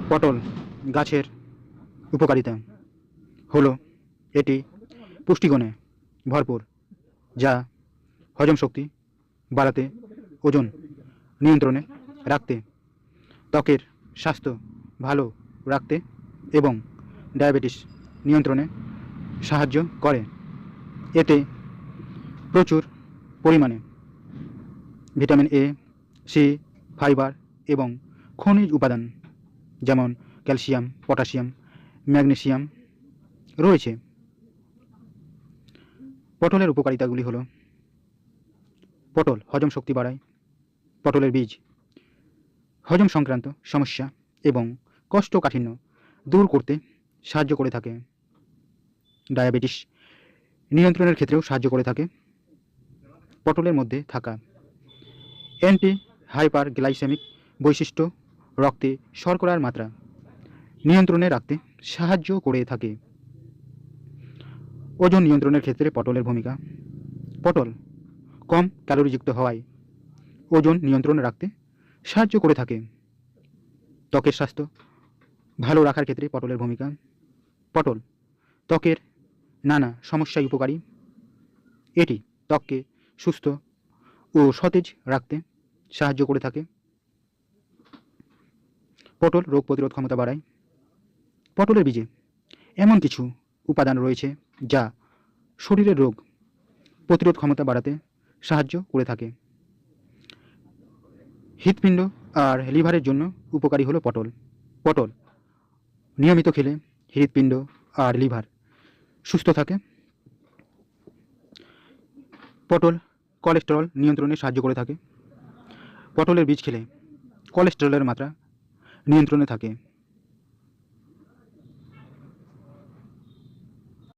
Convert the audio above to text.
পটল গাছের উপকারিতা হলো এটি পুষ্টিগুণে ভরপুর, যা হজম শক্তি বাড়াতে, ওজন নিয়ন্ত্রণে রাখতে, ত্বকের স্বাস্থ্য ভালো রাখতে এবং ডায়াবেটিস নিয়ন্ত্রণে সাহায্য করে। এতে প্রচুর পরিমাণে ভিটামিন এ, সি, ফাইবার এবং খনিজ উপাদান যেমন ক্যালসিয়াম, পটাশিয়াম, ম্যাগনেসিয়াম রয়েছে। পটলের উপকারিতাগুলি হলো পটল হজম শক্তি বাড়ায়। পটলের বীজ হজম সংক্রান্ত সমস্যা এবং কোষ্ঠকাঠিন্য দূর করতে সাহায্য করে থাকে। ডায়াবেটিস নিয়ন্ত্রণের ক্ষেত্রেও সাহায্য করে থাকে। পটলের মধ্যে থাকা অ্যান্টি হাইপারগ্লাইসেমিক বৈশিষ্ট্য রক্তে শর্করার মাত্রা নিয়ন্ত্রণে রাখতে সাহায্য করে থাকে। ওজন নিয়ন্ত্রণের ক্ষেত্রে পটলের ভূমিকা। পটল কম ক্যালোরিযুক্ত হওয়ায় ওজন নিয়ন্ত্রণে রাখতে সাহায্য করে থাকে। ত্বকের স্বাস্থ্য ভালো রাখার ক্ষেত্রে পটলের ভূমিকা। পটল ত্বকের নানা সমস্যায় উপকারী। এটি ত্বককে সুস্থ ও সতেজ রাখতে সাহায্য করে থাকে। পটল রোগ প্রতিরোধ ক্ষমতা বাড়ায়। পটলের বীজে এমন কিছু উপাদান রয়েছে যা শরীরের রোগ প্রতিরোধ ক্ষমতা বাড়াতে সাহায্য করে থাকে। হৃৎপিণ্ড আর লিভারের জন্য উপকারী হলো পটল। পটল নিয়মিত খেলে হৃৎপিণ্ড আর লিভার সুস্থ থাকে। পটল কোলেস্টেরল নিয়ন্ত্রণে সাহায্য করে থাকে। পটলের বীজ খেলে কোলেস্টেরলের মাত্রা নিয়ন্ত্রণে থাকে।